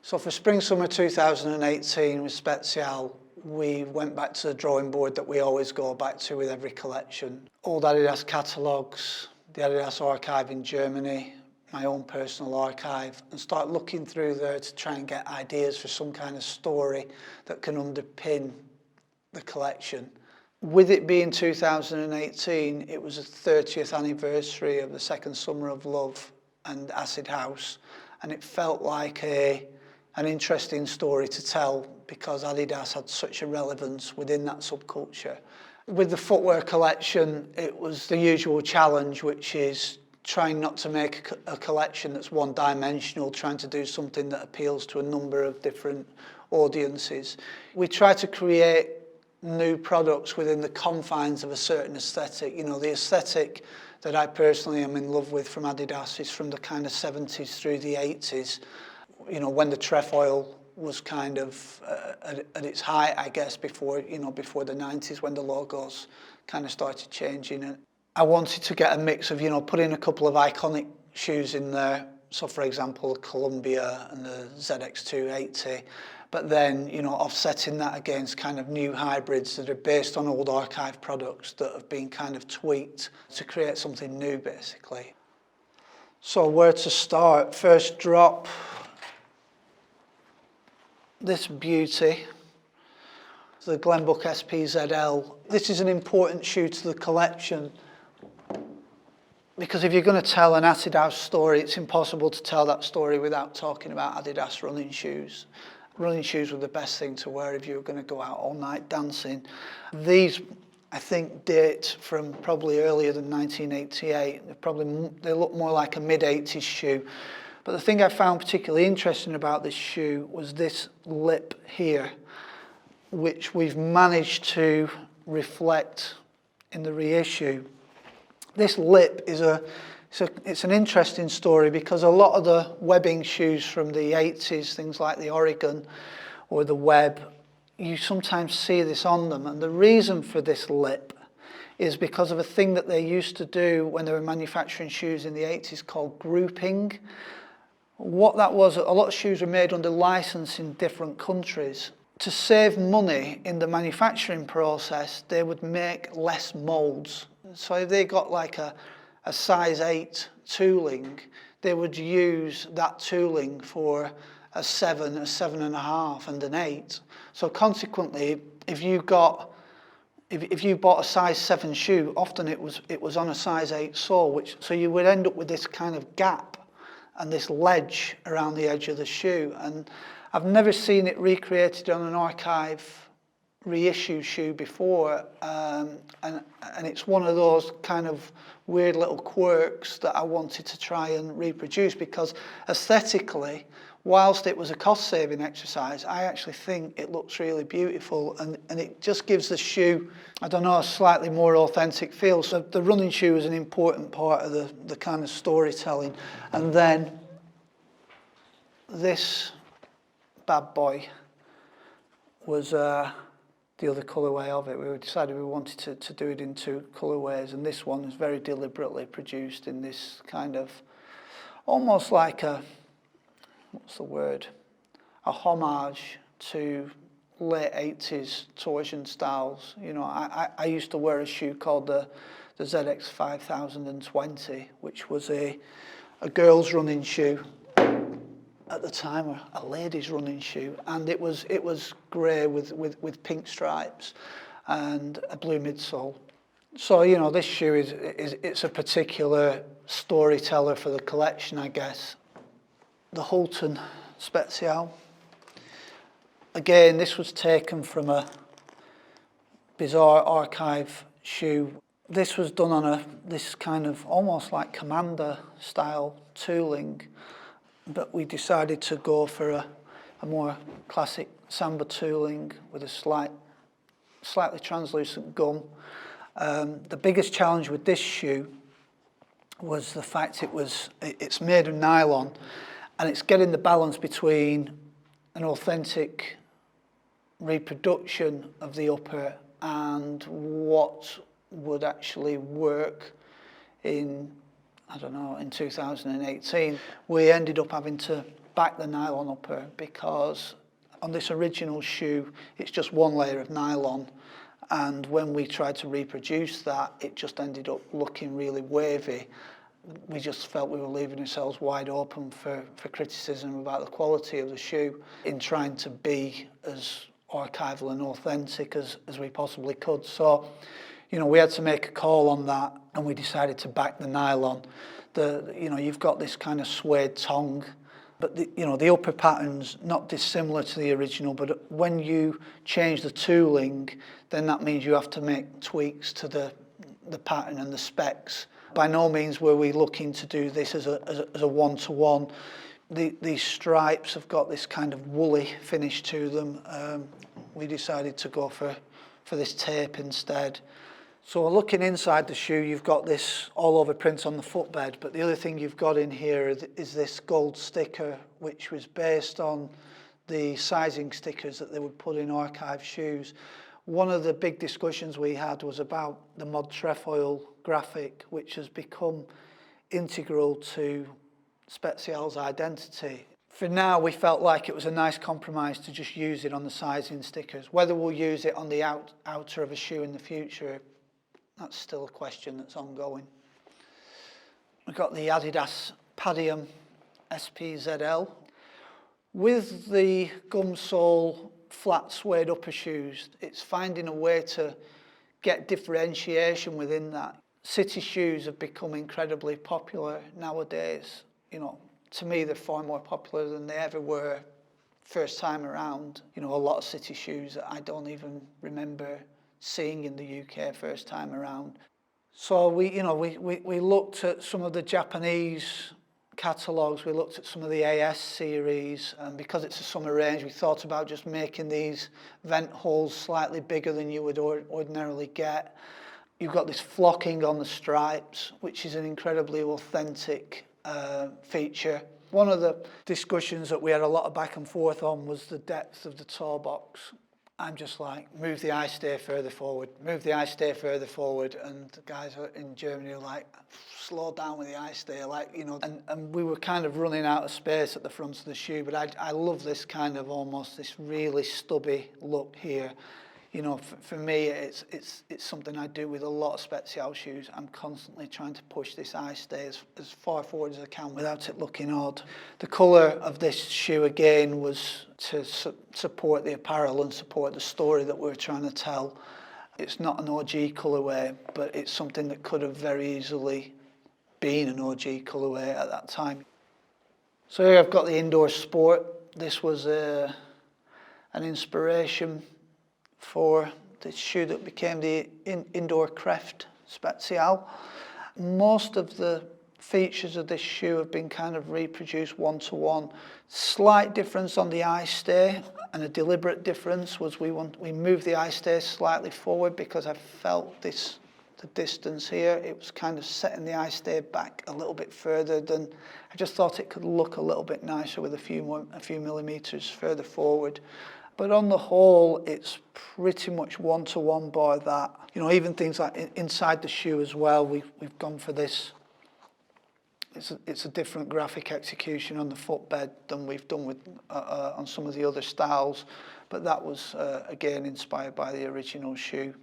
So for Spring/Summer 2018 with SPEZIAL, we went back to the drawing board that we always go back to with every collection. Old Adidas catalogues, the Adidas archive in Germany, my own personal archive, and start looking through there to try and get ideas for some kind of story that can underpin the collection. With it being 2018, it was the 30th anniversary of the second Summer of Love and Acid House, and it felt like an interesting story to tell because Adidas had such a relevance within that subculture. With the footwear collection, it was the usual challenge, which is trying not to make a collection that's one-dimensional, trying to do something that appeals to a number of different audiences. We try to create new products within the confines of a certain aesthetic. You know, the aesthetic that I personally am in love with from Adidas is from the kind of 70s through the 80s. You know, when the trefoil was kind of at its height, I guess, before the 90s, when the logos kind of started changing. I wanted to get a mix of, putting a couple of iconic shoes in there. So, for example, the Columbia and the ZX280, but then, offsetting that against kind of new hybrids that are based on old archive products that have been kind of tweaked to create something new, basically. So, where to start? First drop. This beauty, the Glenbook SPEZIAL. This is an important shoe to the collection because if you're going to tell an Acid House story, it's impossible to tell that story without talking about Adidas running shoes. Running shoes were the best thing to wear if you were going to go out all night dancing. These, I think, date from probably earlier than 1988. They look more like a mid-80s shoe. But the thing I found particularly interesting about this shoe was this lip here, which we've managed to reflect in the reissue. This lip is it's an interesting story because a lot of the webbing shoes from the 80s, things like the Oregon or the Web, you sometimes see this on them. And the reason for this lip is because of a thing that they used to do when they were manufacturing shoes in the 80s called grouping. What that was, a lot of shoes were made under license in different countries. To save money in the manufacturing process, they would make less molds. So if they got like a size 8 tooling, they would use that tooling for a 7, a 7.5 and an 8. So consequently, if you bought a size 7 shoe, often it was on a size 8 sole, so you would end up with this kind of gap and this ledge around the edge of the shoe. And I've never seen it recreated on an archive reissue shoe before, and it's one of those kind of weird little quirks that I wanted to try and reproduce because aesthetically, whilst it was a cost-saving exercise, I actually think it looks really beautiful and it just gives the shoe, I don't know, a slightly more authentic feel. So the running shoe is an important part of the kind of storytelling. And then this bad boy was the other colourway of it. We decided we wanted to do it in 2 colourways, and this one is very deliberately produced in this kind of almost like a, what's the word, a homage to late 80s torsion styles. I used to wear a shoe called the ZX 5020, which was a girl's running shoe at the time, or a lady's running shoe, and it was grey with pink stripes and a blue midsole. So this shoe it's a particular storyteller for the collection, I guess. The Hulton SPEZIAL. Again, this was taken from a bizarre archive shoe. This was done on this kind of almost like Commander style tooling, but we decided to go for a more classic Samba tooling with a slightly translucent gum. The biggest challenge with this shoe was the fact it's made of nylon, and it's getting the balance between an authentic reproduction of the upper and what would actually work in, I don't know, in 2018, we ended up having to back the nylon upper because on this original shoe, it's just one layer of nylon. And when we tried to reproduce that, it just ended up looking really wavy. We just felt we were leaving ourselves wide open for criticism about the quality of the shoe in trying to be as archival and authentic as we possibly could. So, you know, we had to make a call on that, and we decided to back the nylon. You know, you've got this kind of suede tongue, but the upper pattern's not dissimilar to the original, but when you change the tooling, then that means you have to make tweaks to the pattern and the specs. By no means were we looking to do this as a one-to-one. These stripes have got this kind of woolly finish to them. We decided to go for this tape instead. So looking inside the shoe, you've got this all-over print on the footbed, but the other thing you've got in here is this gold sticker, which was based on the sizing stickers that they would put in archive shoes. One of the big discussions we had was about the mod trefoil graphic, which has become integral to SPEZIAL's identity. For now, we felt like it was a nice compromise to just use it on the sizing stickers. Whether we'll use it on the outer of a shoe in the future, that's still a question that's ongoing. We've got the adidas Padium SPEZIAL. With the gum sole flat suede upper shoes, it's finding a way to get differentiation within that. City shoes have become incredibly popular nowadays. You know, to me, they're far more popular than they ever were first time around. You know, a lot of city shoes that I don't even remember seeing in the UK first time around. So we looked at some of the Japanese catalogues, we looked at some of the AS series, and because it's a summer range, we thought about just making these vent holes slightly bigger than you would ordinarily get. You've got this flocking on the stripes, which is an incredibly authentic feature. One of the discussions that we had a lot of back and forth on was the depth of the toe box. I'm just like, move the eye stay further forward, move the eye stay further forward, and the guys in Germany are like, slow down with the eye stay, like, you know, and we were kind of running out of space at the front of the shoe, but I love this kind of almost this really stubby look here. You know, for me, it's something I do with a lot of SPEZIAL shoes. I'm constantly trying to push this eye stay as far forward as I can without it looking odd. The colour of this shoe, again, was to support the apparel and support the story that we're trying to tell. It's not an OG colourway, but it's something that could have very easily been an OG colourway at that time. So here I've got the indoor sport. This was an inspiration for the shoe that became the indoor creft SPEZIAL. Most of the features of this shoe have been kind of reproduced one-to-one. Slight difference on the eye stay, and a deliberate difference was we moved the eye stay slightly forward because I felt the distance here. It was kind of setting the eye stay back a little bit further than I just thought it could look a little bit nicer with a few millimeters further forward. But on the whole, it's pretty much one-to-one by that. You know, even things like inside the shoe as well, we've gone for this. It's a different graphic execution on the footbed than we've done with on some of the other styles, but that was again inspired by the original shoe.